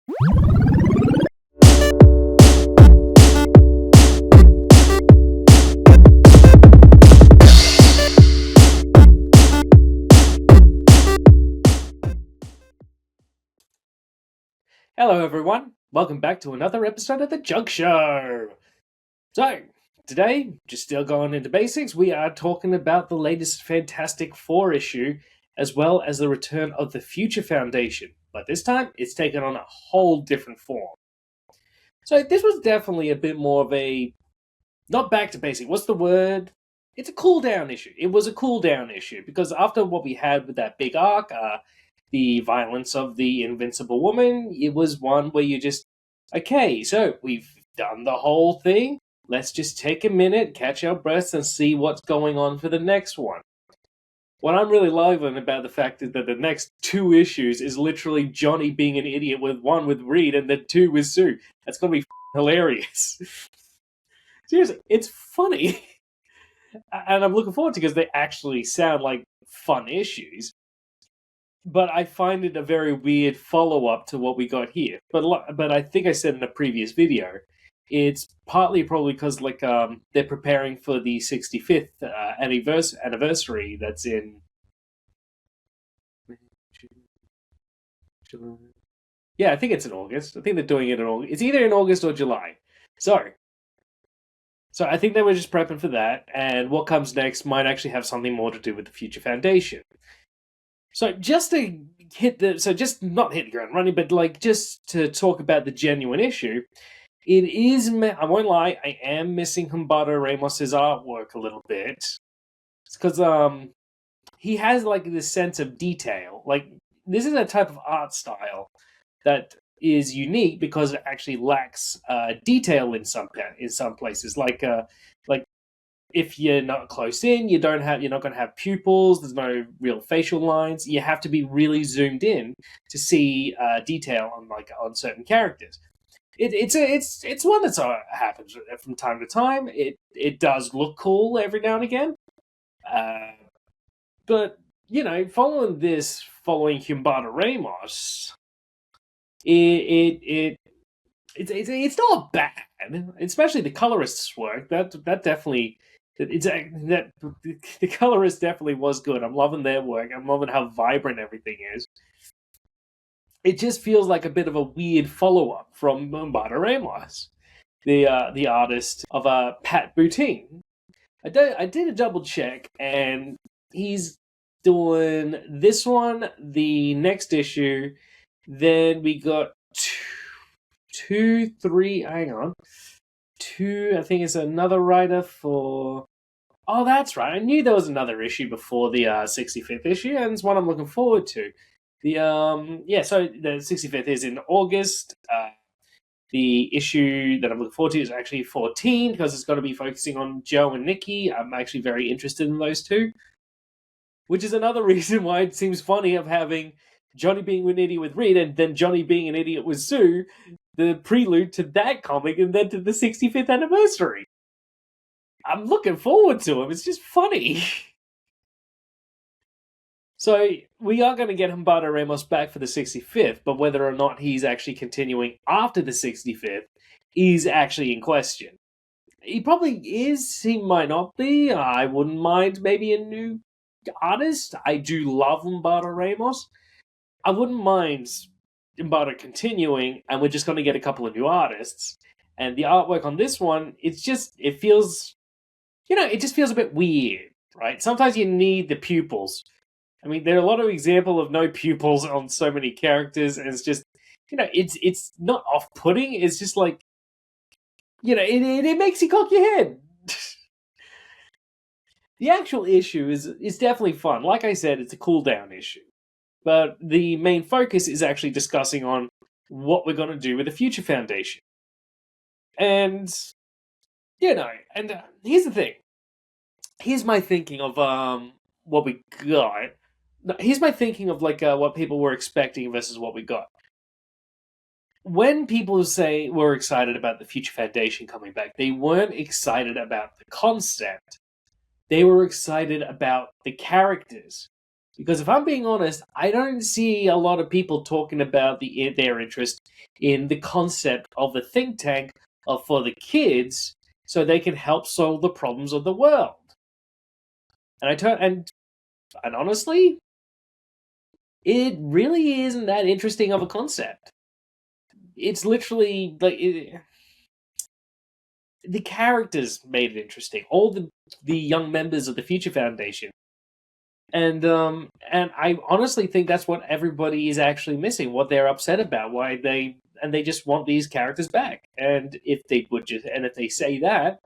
Hello, everyone. Welcome back to another episode of The Jug Show. So, today, just still going into basics, we are talking about the latest Fantastic Four issue, as well as the return of the Future Foundation. But this time, it's taken on a whole different form. So, this was definitely a bit more of a. Not back to basic. What's the word? It's a cool down issue. It was a cool down issue because after what we had with that big arc, the violence of the Invincible Woman, it was one where you just, okay, so we've done the whole thing. Let's just take a minute, catch our breaths, and see what's going on for the next one. What I'm really loving about the fact is that the next two issues is literally Johnny being an idiot with one with Reed and then two with Sue. That's going to be hilarious. Seriously, it's funny. And I'm looking forward to it because they actually sound like fun issues. But I find it a very weird follow-up to what we got here. But I think I said in a previous video, it's partly probably because they're preparing for the 65th anniversary that's in. Yeah, I think it's in August. I think they're doing it in August. It's either in August or July. So I think they were just prepping for that, and what comes next might actually have something more to do with the Future Foundation. So just to just not hit the ground running, but just to talk about the genuine issue, it is. I won't lie, I am missing Humberto Ramos's artwork a little bit. It's because he has this sense of detail. This is a type of art style that is unique because it actually lacks detail in some places. Like if you're not close in, you're not going to have pupils. There's no real facial lines. You have to be really zoomed in to see detail on certain characters. It's one that happens from time to time. It does look cool every now and again, but following Humberto Ramos, it's not bad, especially the colorist's work. That definitely. The colorist definitely was good. I'm loving their work. I'm loving how vibrant everything is. It just feels like a bit of a weird follow-up from Humberto Ramos, the artist of Pat Boutin. I did a double check, and he's doing this one, the next issue. Then we got two. I think it's another writer for. Oh, that's right. I knew there was another issue before the 65th issue, and it's one I'm looking forward to. So the 65th is in August. The issue that I'm looking forward to is actually 14 because it's going to be focusing on Joe and Nikki. I'm actually very interested in those two, which is another reason why it seems funny of having Johnny being an idiot with Reed and then Johnny being an idiot with Sue, the prelude to that comic and then to the 65th anniversary. I'm looking forward to him. It's just funny. So we are going to get Humberto Ramos back for the 65th, but whether or not he's actually continuing after the 65th is actually in question. He probably is. He might not be. I wouldn't mind maybe a new artist. I do love Humberto Ramos. I wouldn't mind Humberto continuing, and we're just going to get a couple of new artists. And the artwork on this one, it feels, it just feels a bit weird, right? Sometimes you need the pupils. I mean, there are a lot of examples of no pupils on so many characters, and it's just, it's not off-putting. It's just it makes you cock your head. The actual issue is definitely fun. Like I said, it's a cool-down issue. But the main focus is actually discussing on what we're going to do with the Future Foundation. And, here's the thing. Here's my thinking of what we got. Here's my thinking of what people were expecting versus what we got. When people say we're excited about the Future Foundation coming back, they weren't excited about the concept. They were excited about the characters. Because if I'm being honest, I don't see a lot of people talking about their interest in the concept of the think tank for the kids, so they can help solve the problems of the world. And honestly, it really isn't that interesting of a concept. It's literally like the characters made it interesting. All the young members of the Future Foundation, and I honestly think that's what everybody is actually missing. What they're upset about, why they just want these characters back. And if they say that,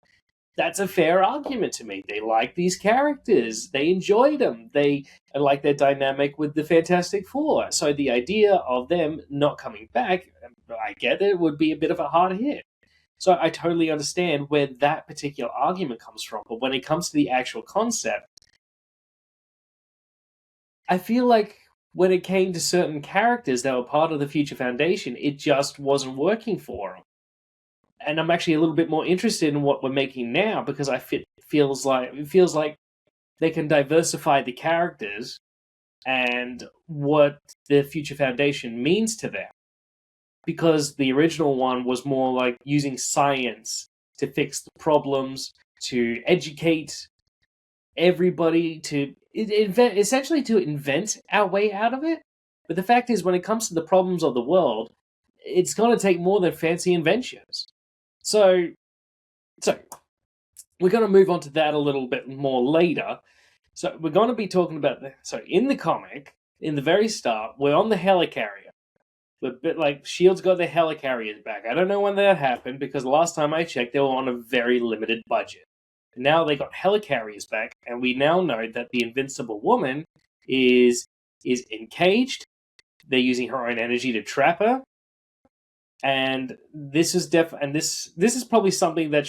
that's a fair argument to me. They like these characters. They enjoyed them. They like their dynamic with the Fantastic Four. So the idea of them not coming back, I get it, would be a bit of a hard hit. So I totally understand where that particular argument comes from. But when it comes to the actual concept, I feel like when it came to certain characters that were part of the Future Foundation, it just wasn't working for them. And I'm actually a little bit more interested in what we're making now because it feels like they can diversify the characters and what the Future Foundation means to them. Because the original one was more like using science to fix the problems, to educate everybody, to essentially to invent our way out of it. But the fact is, when it comes to the problems of the world, it's going to take more than fancy inventions. So we're going to move on to that a little bit more later. So we're going to be talking about so in the comic, in the very start, we're on the helicarrier. But like Shield's got the helicarriers back. I don't know when that happened because last time I checked, they were on a very limited budget. Now they got helicarriers back, and we now know that the Invincible Woman is encaged. They're using her own energy to trap her, and this is this is probably something that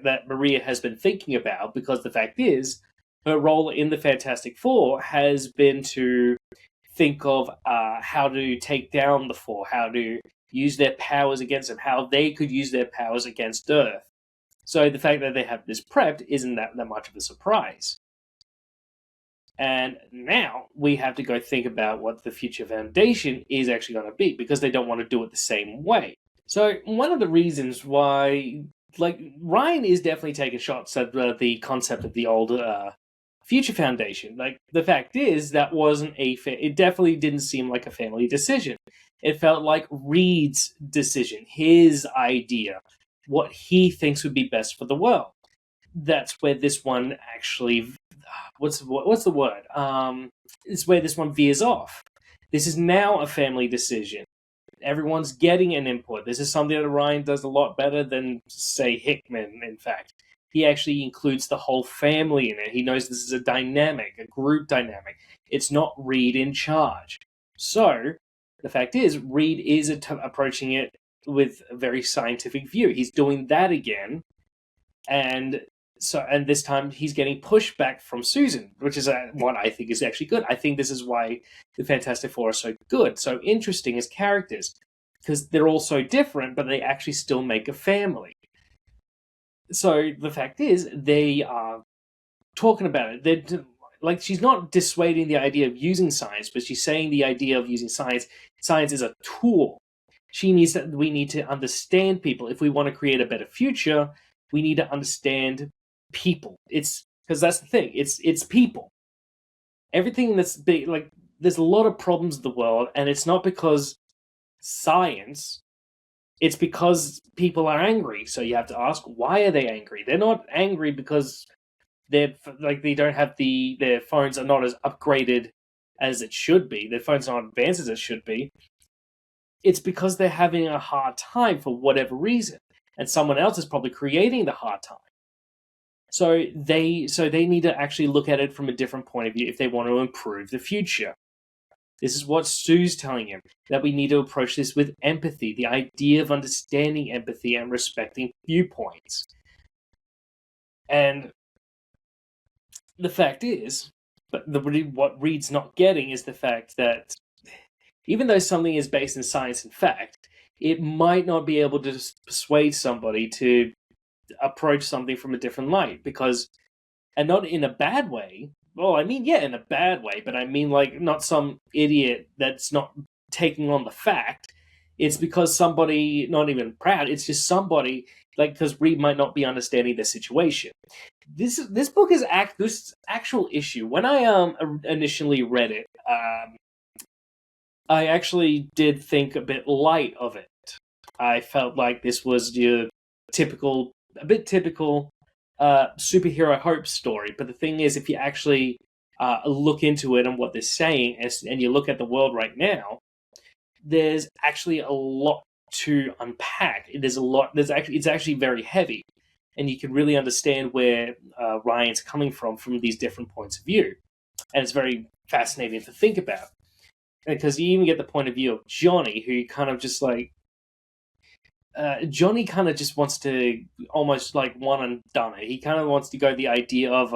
that Maria has been thinking about because the fact is, her role in the Fantastic Four has been to think of how to take down the Four, how to use their powers against them, how they could use their powers against Earth. So the fact that they have this prepped isn't that much of a surprise. And now we have to go think about what the Future Foundation is actually going to be because they don't want to do it the same way. So one of the reasons why, like, Ryan is definitely taking shots at the concept of the old Future Foundation. Like, the fact is, that wasn't it definitely didn't seem like a family decision. It felt like Reed's decision, his idea, what he thinks would be best for the world. That's where this one actually, what's the word? It's where this one veers off. This is now a family decision. Everyone's getting an input. This is something that Ryan does a lot better than, say, Hickman, in fact. He actually includes the whole family in it. He knows this is a dynamic, a group dynamic. It's not Reed in charge. So, the fact is, Reed is approaching it with a very scientific view. He's doing that again, and this time he's getting pushback from Susan, which is what I think is actually good. I think this is why the Fantastic Four are so good, so interesting as characters, because they're all so different, but they actually still make a family. So the fact is, they are talking about it. They're like, she's not dissuading the idea of using science, but she's saying the idea of using science. Science is a tool. We need to understand people. If we want to create a better future, we need to understand people. It's because that's the thing. It's people. Everything that's big, like, there's a lot of problems in the world, and it's not because science. It's because people are angry. So you have to ask, why are they angry? They're not angry because they don't have their phones are not as upgraded as it should be. Their phones are not advanced as it should be. It's because they're having a hard time for whatever reason, and someone else is probably creating the hard time. So they need to actually look at it from a different point of view if they want to improve the future. This is what Sue's telling him, that we need to approach this with empathy, the idea of understanding empathy and respecting viewpoints. And the fact is, what Reed's not getting is the fact that even though something is based in science and fact, it might not be able to persuade somebody to approach something from a different light, and not in a bad way, well, I mean, yeah, in a bad way, but I mean, like, not some idiot that's not taking on the fact. It's because somebody, not even proud, it's just somebody, like, because Reed might not be understanding the situation. This book is this actual issue. When I initially read it, I actually did think a bit light of it. I felt like this was your typical, a bit typical superhero hope story. But the thing is, if you actually look into it and what they're saying, and you look at the world right now, there's actually a lot to unpack. There's a lot. It's actually very heavy, and you can really understand where Ryan's coming from these different points of view, and it's very fascinating to think about. Because you even get the point of view of Johnny, who kind of just like Johnny kind of just wants to almost like one and done it. He kind of wants to go the idea of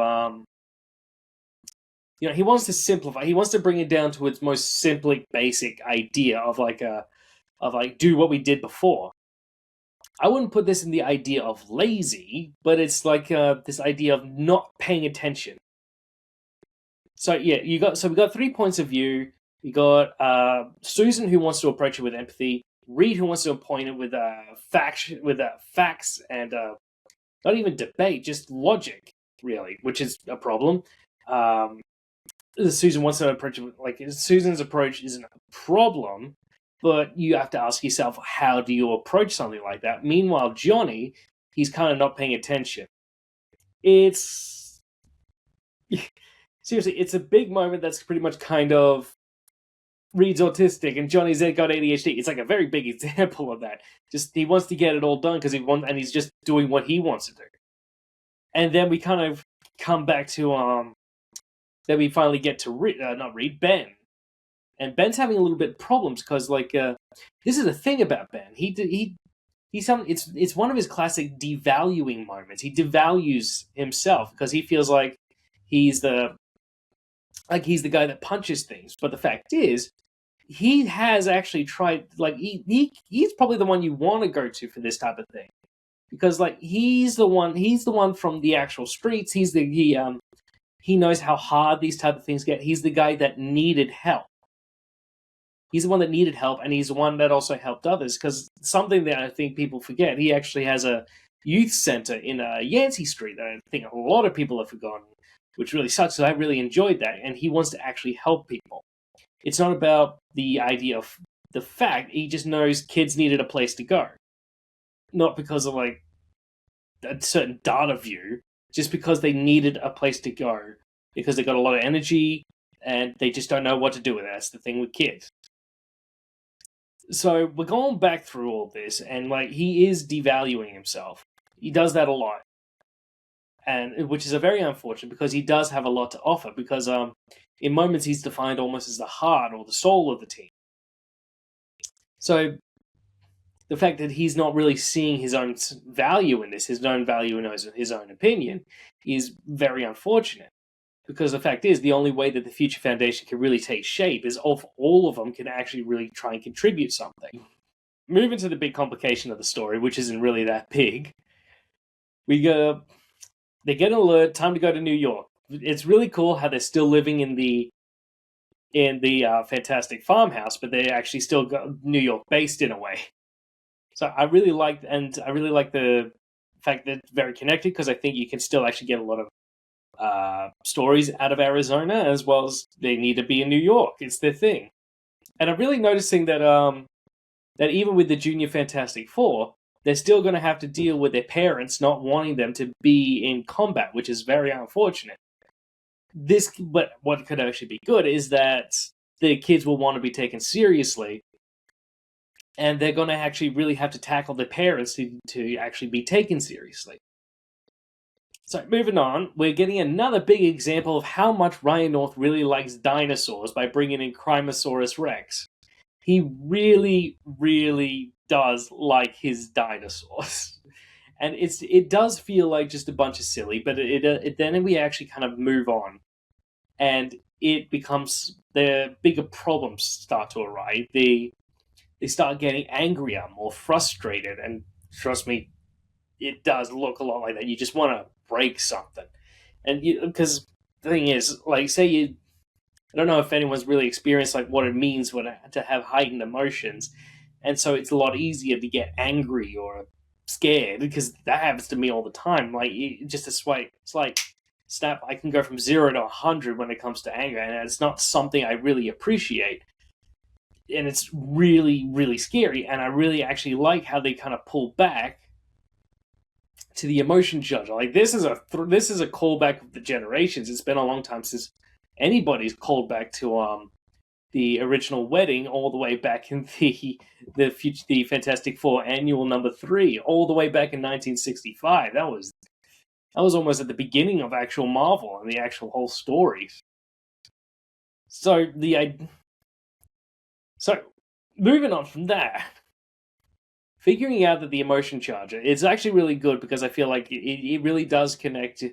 he wants to simplify. He wants to bring it down to its most simply basic idea of like do what we did before. I wouldn't put this in the idea of lazy, but it's like this idea of not paying attention. So yeah, we got 3 points of view. We got Susan, who wants to approach it with empathy. Reed, who wants to appoint it with facts and not even debate, just logic, really, which is a problem. Susan wants to approach it like Susan's approach isn't a problem, but you have to ask yourself, how do you approach something like that? Meanwhile, Johnny, he's kind of not paying attention. It's seriously, it's a big moment that's pretty much kind of Reed's autistic and Johnny's got ADHD. It's like a very big example of that. Just he wants to get it all done because and he's just doing what he wants to do. And then we kind of come back to then we finally get to not Reed, Ben, and Ben's having a little bit of problems because like this is the thing about Ben. It's one of his classic devaluing moments. He devalues himself because he feels like he's the guy that punches things. But the fact is, he has actually tried. Like he's probably the one you want to go to for this type of thing, because like he's the one from the actual streets. He knows how hard these type of things get. He's the guy that needed help. He's the one that needed help, and he's the one that also helped others. Because something that I think people forget, he actually has a youth center in Yancey Street that I think a lot of people have forgotten, which really sucks. So I really enjoyed that, and he wants to actually help people. It's not about the idea of the fact. He just knows kids needed a place to go, not because of like a certain data view, just because they needed a place to go because they got a lot of energy and they just don't know what to do with it. That's the thing with kids. So we're going back through all this, and like he is devaluing himself. He does that a lot, and which is a very unfortunate because he does have a lot to offer. Because in moments he's defined almost as the heart or the soul of the team. So the fact that he's not really seeing his own value in this, his own value in his own opinion, is very unfortunate. Because the fact is, the only way that the Future Foundation can really take shape is if all of them can actually really try and contribute something. Moving to the big complication of the story, which isn't really that big. They get an alert, time to go to New York. It's really cool how they're still living in the fantastic farmhouse, but they're actually still New York based in a way. So I really like the fact that it's very connected, because I think you can still actually get a lot of stories out of Arizona, as well as they need to be in New York. It's their thing. And I'm really noticing that that even with the Junior Fantastic Four, they're still going to have to deal with their parents not wanting them to be in combat, which is very unfortunate. But what could actually be good is that the kids will want to be taken seriously, and they're going to actually really have to tackle their parents to actually be taken seriously. So moving on, we're getting another big example of how much Ryan North really likes dinosaurs by bringing in Crimosaurus Rex. He really, really does like his dinosaurs. And it does feel like just a bunch of silly, but then we actually kind of move on. And it becomes, the bigger problems start to arise. They start getting angrier, more frustrated, and trust me, it does look a lot like that. You just want to break something. And because the thing is, like, say you, I don't know if anyone's really experienced like what it means to have heightened emotions, and so it's a lot easier to get angry or scared because that happens to me all the time. Like just a swipe, it's like snap. I can go from 0 to 100 when it comes to anger, and it's not something I really appreciate, and it's really really scary. And I really actually like how they kind of pull back to the emotion judge. Like this is a callback of the generations. It's been a long time since anybody's called back to the original Wedding, all the way back in the Fantastic Four annual #3, all the way back in 1965. That was almost at the beginning of actual Marvel and the actual whole story. So moving on from that, figuring out that the emotion charger is actually really good because I feel like it really does connect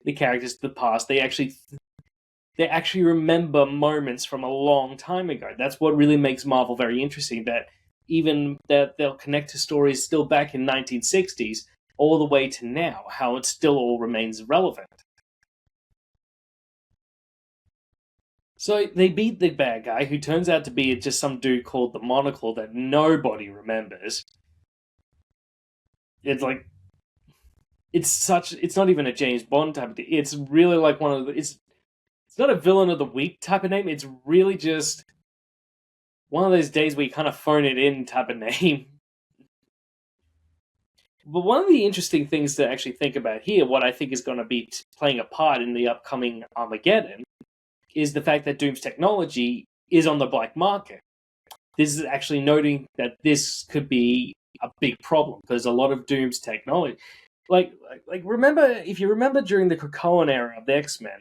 the characters to the past. They actually remember moments from a long time ago. That's what really makes Marvel very interesting, that even that they'll connect to stories still back in 1960s all the way to now, how it still all remains relevant. So they beat the bad guy, who turns out to be just some dude called the Monocle that nobody remembers. It's like it's not even a James Bond type of thing. It's really like one of the it's not a villain of the week type of name. It's really just one of those days where you kind of phone it in type of name. But one of the interesting things to actually think about here, what I think is going to be playing a part in the upcoming Armageddon, is the fact that Doom's technology is on the black market. This is actually noting that this could be a big problem because a lot of Doom's technology, like remember, if you remember during the Krakoan era of the X-Men,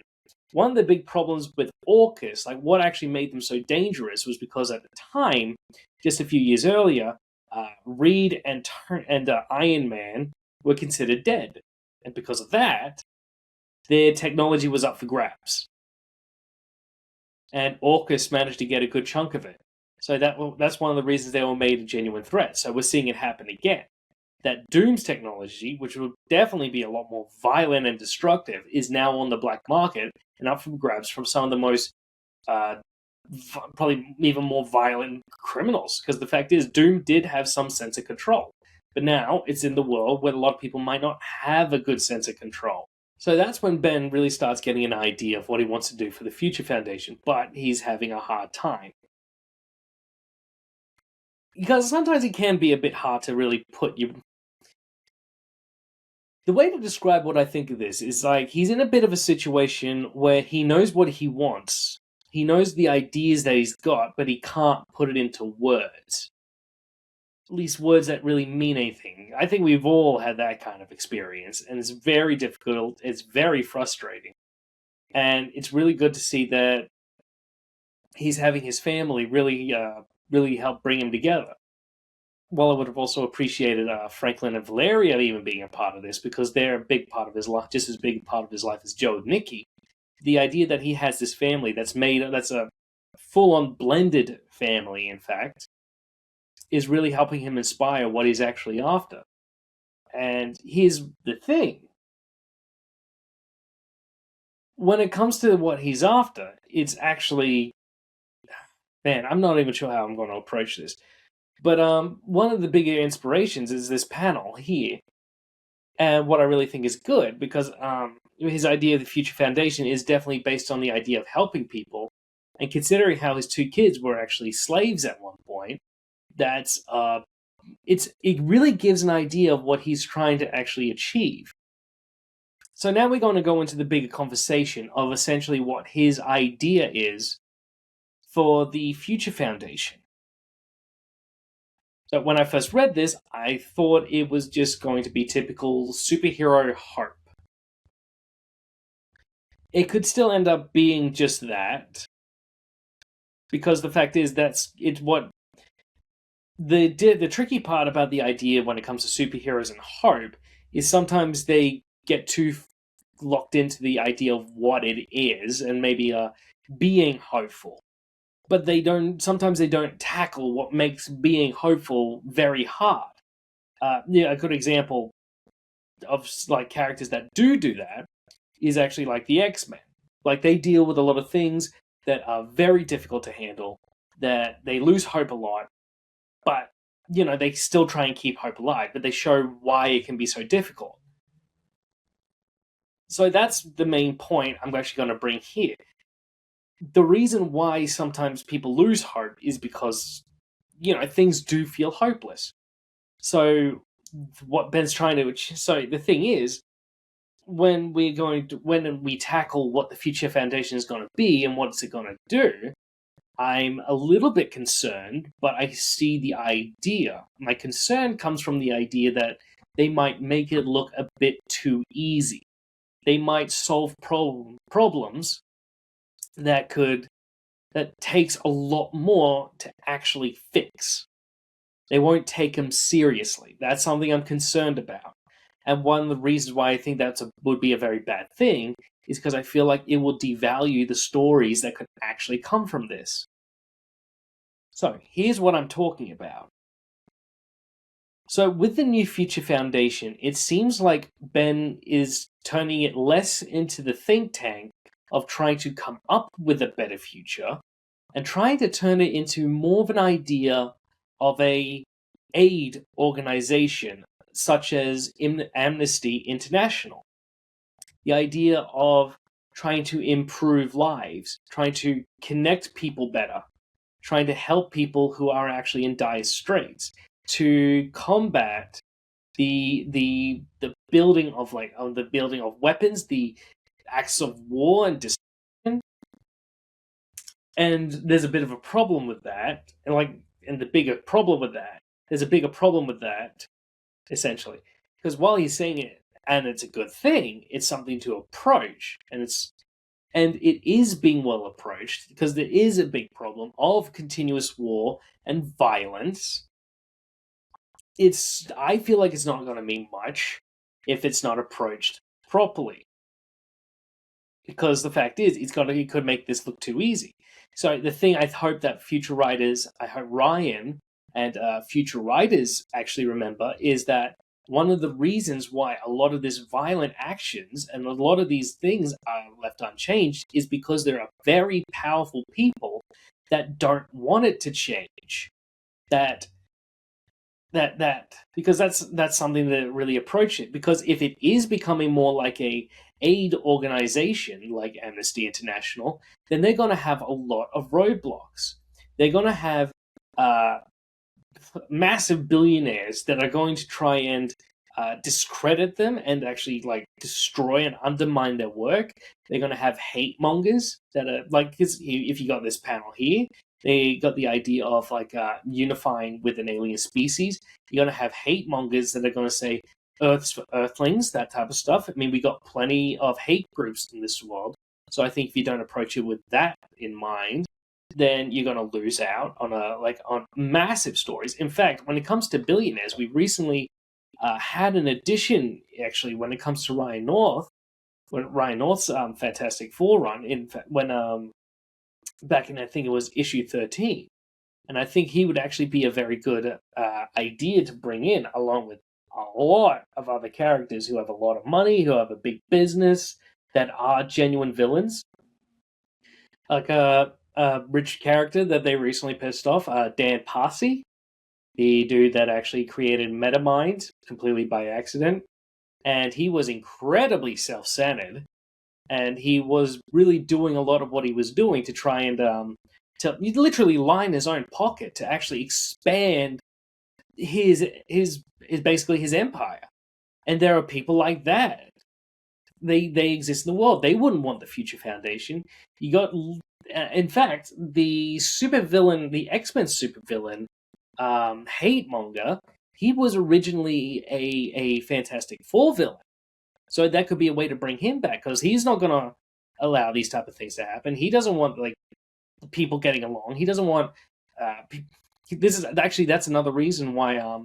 one of the big problems with Orchis, like what actually made them so dangerous, was because at the time, just a few years earlier, Reed and Iron Man were considered dead, and because of that, their technology was up for grabs, and Orchis managed to get a good chunk of it. So that's one of the reasons they were made a genuine threat. So we're seeing it happen again. That Doom's technology, which will definitely be a lot more violent and destructive, is now on the black market and up for grabs from some of the most, probably even more violent criminals. Because the fact is, Doom did have some sense of control. But now it's in the world where a lot of people might not have a good sense of control. So that's when Ben really starts getting an idea of what he wants to do for the Future Foundation, but he's having a hard time. Because sometimes it can be a bit hard to really put you. The way to describe what I think of this is like he's in a bit of a situation where he knows what he wants. He knows the ideas that he's got, but he can't put it into words. At least words that really mean anything. I think we've all had that kind of experience, and it's very difficult. It's very frustrating. And it's really good to see that he's having his family really help bring him together. Well, I would have also appreciated Franklin and Valeria even being a part of this because they're a big part of his life, just as big a part of his life as Joe and Nikki. The idea that he has this family that's a full-on blended family, in fact, is really helping him inspire what he's actually after. And here's the thing. When it comes to what he's after, it's actually... Man, I'm not even sure how I'm going to approach this. But one of the bigger inspirations is this panel here. And what I really think is good, because his idea of the Future Foundation is definitely based on the idea of helping people. And considering how his two kids were actually slaves at one point, it really gives an idea of what he's trying to actually achieve. So now we're going to go into the bigger conversation of essentially what his idea is for the Future Foundation. So when I first read this, I thought it was just going to be typical superhero hope. It could still end up being just that, because the fact is it's what the tricky part about the idea when it comes to superheroes and hope is sometimes they get too locked into the idea of what it is and maybe being hopeful. But sometimes they don't tackle what makes being hopeful very hard. A good example of like characters that do that is actually like the X-Men. Like, they deal with a lot of things that are very difficult to handle, that they lose hope a lot, but, they still try and keep hope alive, but they show why it can be so difficult. So that's the main point I'm actually going to bring here. The reason why sometimes people lose hope is because, things do feel hopeless. So what Ben's trying to... So the thing is, when we tackle what the Future Foundation is going to be and what's it going to do, I'm a little bit concerned, but I see the idea. My concern comes from the idea that they might make it look a bit too easy. They might solve problems that takes a lot more to actually fix. They won't take them seriously. That's something I'm concerned about. And one of the reasons why I think would be a very bad thing is because I feel like it will devalue the stories that could actually come from this. So here's what I'm talking about. So with the new Future Foundation, it seems like Ben is turning it less into the think tank of trying to come up with a better future and trying to turn it into more of an idea of a aid organization such as Amnesty International. The idea of trying to improve lives, trying to connect people better, trying to help people who are actually in dire straits, to combat the building of weapons, the acts of war and destruction. And there's a bit of a problem with that, there's a bigger problem with that, essentially, because while he's saying it and it's a good thing, it's something to approach, and it is being well approached because there is a big problem of continuous war and violence. I feel like it's not going to mean much if it's not approached properly, because the fact is it could make this look too easy. So the thing I hope Ryan and future writers actually remember is that one of the reasons why a lot of this violent actions and a lot of these things are left unchanged is because there are very powerful people that don't want it to change. Because that's something that really approach it. Because if it is becoming more like a aid organization like Amnesty International, then they're going to have a lot of roadblocks. They're going to have massive billionaires that are going to try and discredit them and actually destroy and undermine their work. They're going to have hate mongers that are if you got this panel here, they got the idea of unifying with an alien species. You're going to have hate mongers that are going to say Earth's for Earthlings, that type of stuff. I mean, we got plenty of hate groups in this world. So I think if you don't approach it with that in mind, then you're going to lose out on massive stories. In fact, when it comes to billionaires, we recently had an addition, actually, when it comes to Ryan North's Fantastic Four run, back in, I think it was issue 13. And I think he would actually be a very good idea to bring in, along with a lot of other characters who have a lot of money, who have a big business, that are genuine villains. Like a rich character that they recently pissed off, Dan Parsi, the dude that actually created Metamind completely by accident. And he was incredibly self-centered. And he was really doing a lot of what he was doing to try and to literally line his own pocket to actually expand his basically his empire. And there are people like that. They exist in the world. They wouldn't want the Future Foundation. You got, in fact, the supervillain, the X-Men supervillain, Hate Monger. He was originally a Fantastic Four villain. So that could be a way to bring him back, because he's not going to allow these type of things to happen. He doesn't want people getting along. He doesn't want. That's another reason why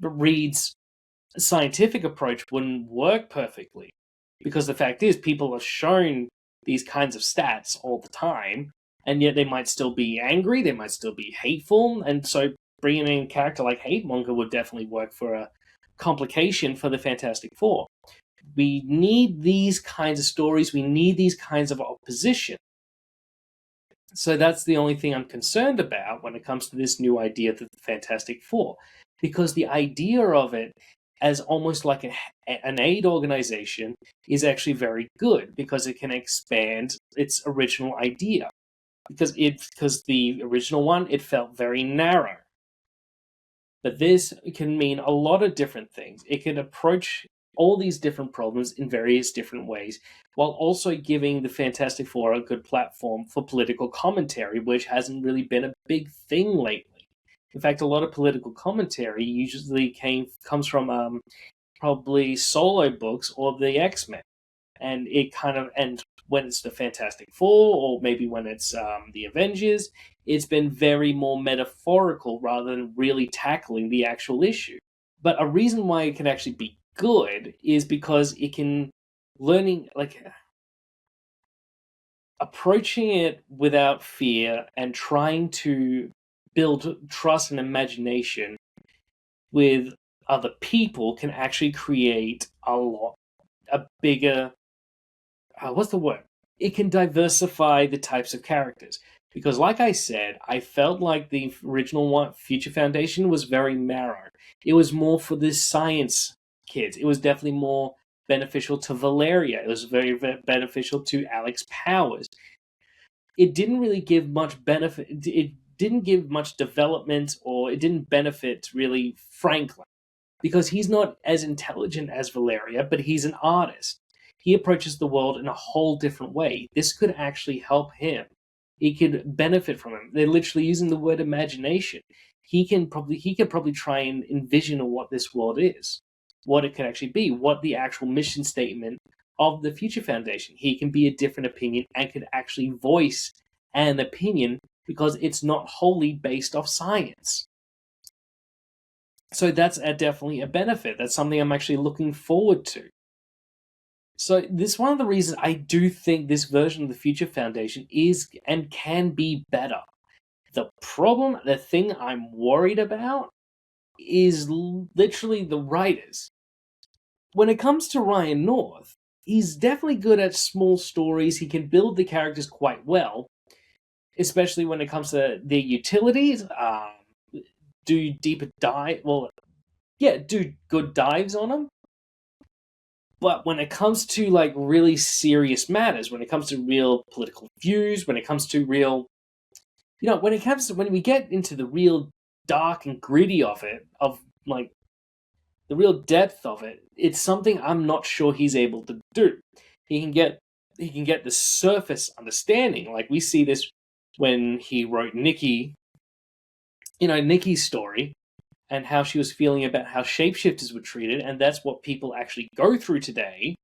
Reed's scientific approach wouldn't work perfectly, because the fact is people are shown these kinds of stats all the time, and yet they might still be angry. They might still be hateful, and so bringing in a character like Hate Monger would definitely work for a complication for the Fantastic Four. We need these kinds of stories. We need these kinds of opposition. So that's the only thing I'm concerned about when it comes to this new idea of the Fantastic Four. Because the idea of it as almost like an aid organization is actually very good, because it can expand its original idea. Because the original one, it felt very narrow. But this can mean a lot of different things. It can approach all these different problems in various different ways, while also giving the Fantastic Four a good platform for political commentary, which hasn't really been a big thing lately. In fact, a lot of political commentary usually comes from probably solo books or the X-Men. And when it's the Fantastic Four, or maybe when it's the Avengers, it's been very more metaphorical rather than really tackling the actual issue. But a reason why it can actually be good is because it can approaching it without fear and trying to build trust and imagination with other people can actually create a bigger what's the word? It can diversify the types of characters. Because, like I said, I felt like the original one, Future Foundation, was very narrow. It was more for the science kids. It was definitely more beneficial to Valeria. It was very, very beneficial to Alex Powers. It didn't really give much benefit. It didn't give much development, or it didn't benefit really Franklin, because he's not as intelligent as Valeria, but he's an artist. He approaches the world in a whole different way. This could actually help him. He could benefit from him. They're literally using the word imagination. He can probably try and envision what this world is, what it could actually be, what the actual mission statement of the Future Foundation. He can be a different opinion and could actually voice an opinion, because it's not wholly based off science. So that's definitely a benefit. That's something I'm actually looking forward to. So this is one of the reasons I do think this version of the Future Foundation is and can be better. The thing I'm worried about is literally the writers. When it comes to Ryan North, he's definitely good at small stories. He can build the characters quite well, especially when it comes to their utilities. Do good dives on them. But when it comes to really serious matters, when it comes to real political views, when it comes to real, when we get into the real dark and gritty of it, the real depth of it, it's something I'm not sure he's able to do. He can get the surface understanding. Like we see this when he wrote Nikki's story, and how she was feeling about how shapeshifters were treated, and that's what people actually go through today.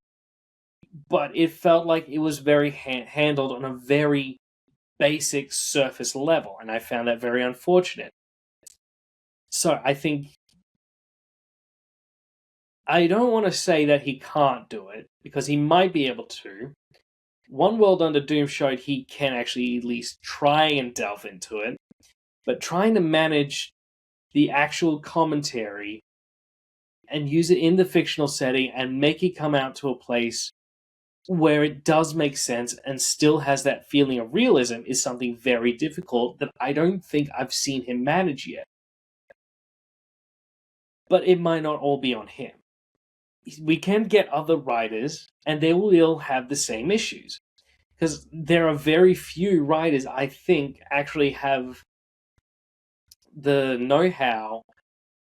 But it felt like it was very handled on a very basic surface level, and I found that very unfortunate. So I think I don't want to say that he can't do it, because he might be able to. One World Under Doom showed he can actually at least try and delve into it, but trying to manage the actual commentary and use it in the fictional setting and make it come out to a place where it does make sense and still has that feeling of realism is something very difficult that I don't think I've seen him manage yet. But it might not all be on him. We can get other writers, and they will have the same issues. Because there are very few writers, I think, actually have the know-how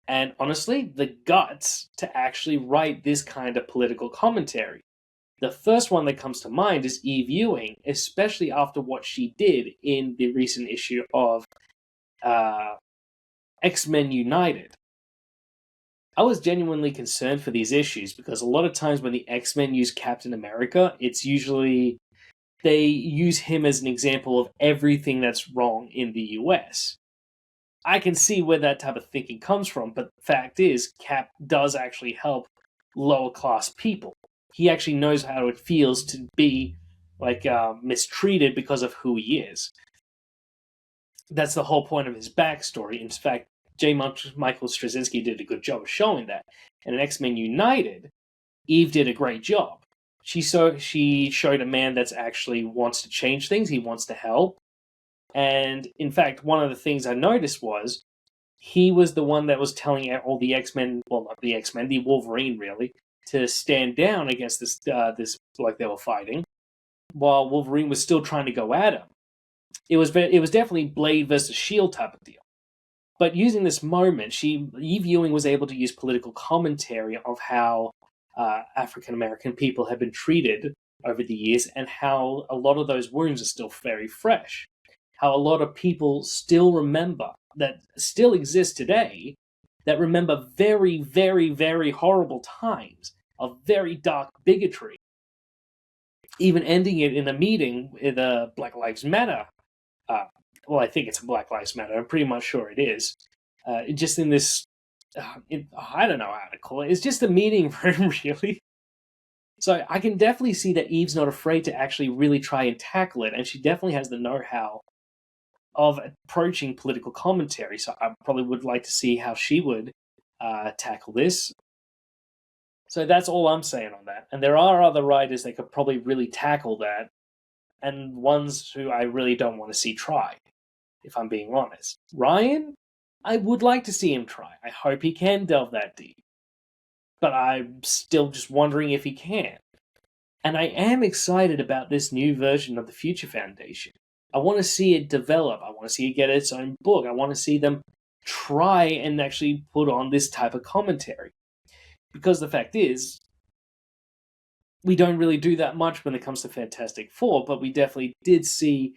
and, honestly, the guts to actually write this kind of political commentary. The first one that comes to mind is Eve Ewing, especially after what she did in the recent issue of X-Men United. I was genuinely concerned for these issues, because a lot of times when the X-Men use Captain America, it's usually they use him as an example of everything that's wrong in the US. I can see where that type of thinking comes from, but the fact is, Cap does actually help lower class people. He actually knows how it feels to be mistreated because of who he is. That's the whole point of his backstory. In fact, Michael Straczynski did a good job of showing that. And in X-Men United, Eve did a great job. She showed a man that's actually wants to change things. He wants to help. And in fact, one of the things I noticed was he was the one that was telling all the X-Men, well, not the X-Men, the Wolverine really, to stand down against this like they were fighting, while Wolverine was still trying to go at him. It was definitely Blade versus Shield type of deal. But using this moment, Eve Ewing was able to use political commentary of how African American people have been treated over the years, and how a lot of those wounds are still very fresh. How a lot of people still remember, that still exist today, that remember very, very, very horrible times of very dark bigotry. Even ending it in a meeting with a Black Lives Matter. Well, I think it's Black Lives Matter. I'm pretty much sure it is. Just in this, I don't know how to call it. It's just a meeting room, really. So I can definitely see that Eve's not afraid to actually really try and tackle it, and she definitely has the know-how of approaching political commentary. So I probably would like to see how she would tackle this. So that's all I'm saying on that. And there are other writers that could probably really tackle that, and ones who I really don't want to see try, if I'm being honest. Ryan, I would like to see him try. I hope he can delve that deep. But I'm still just wondering if he can. And I am excited about this new version of the Future Foundation. I want to see it develop. I want to see it get its own book. I want to see them try and actually put on this type of commentary. Because the fact is, we don't really do that much when it comes to Fantastic Four, but we definitely did see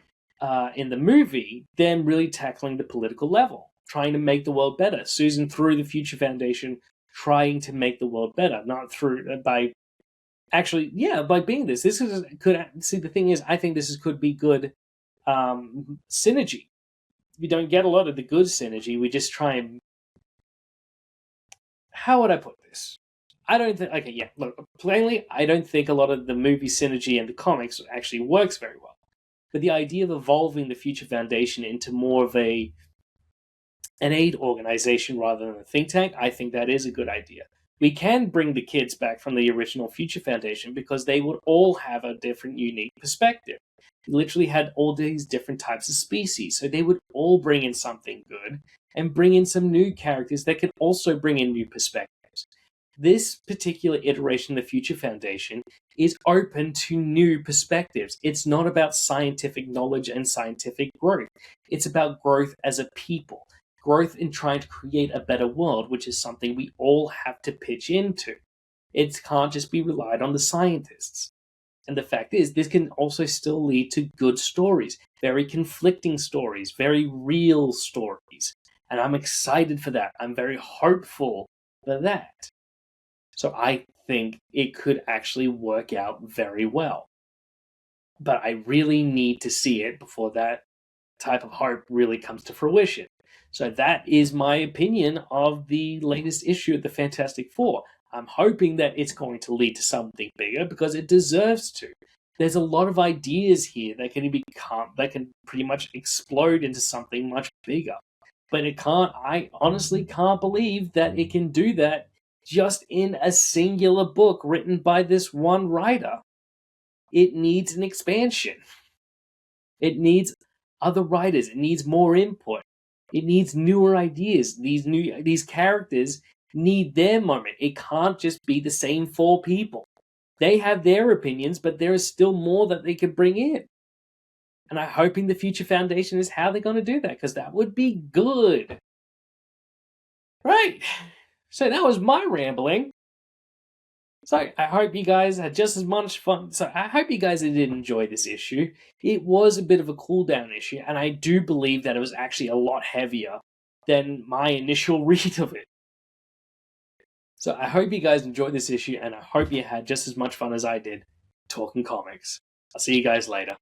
in the movie them really tackling the political level, trying to make the world better. Susan through the Future Foundation, trying to make the world better, not through by being this. The thing is, I think this could be good synergy. We don't get a lot of the good synergy. We just try and, how would I put this? I don't think, plainly, I don't think a lot of the movie synergy and the comics actually works very well. But the idea of evolving the Future Foundation into more of an aid organization rather than a think tank, I think that is a good idea. We can bring the kids back from the original Future Foundation because they would all have a different, unique perspective. We literally had all these different types of species, so they would all bring in something good and bring in some new characters that could also bring in new perspectives. This particular iteration of the Future Foundation is open to new perspectives. It's not about scientific knowledge and scientific growth. It's about growth as a people. Growth in trying to create a better world, which is something we all have to pitch into. It can't just be relied on the scientists. And the fact is, this can also still lead to good stories, very conflicting stories, very real stories. And I'm excited for that. I'm very hopeful for that. So I think it could actually work out very well. But I really need to see it before that type of hope really comes to fruition. So that is my opinion of the latest issue of the Fantastic Four. I'm hoping that it's going to lead to something bigger because it deserves to. There's a lot of ideas here that can pretty much explode into something much bigger. But I honestly can't believe that it can do that just in a singular book written by this one writer. It needs an expansion. It needs other writers. It needs more input. It needs newer ideas. These characters need their moment. It can't just be the same four people. They have their opinions, but there is still more that they could bring in. And I'm hoping the Future Foundation is how they're going to do that, because that would be good. Right. So that was my rambling. So I hope you guys had just as much fun. So I hope you guys did enjoy this issue. It was a bit of a cool down issue, and I do believe that it was actually a lot heavier than my initial read of it. So I hope you guys enjoyed this issue, and I hope you had just as much fun as I did talking comics. I'll see you guys later.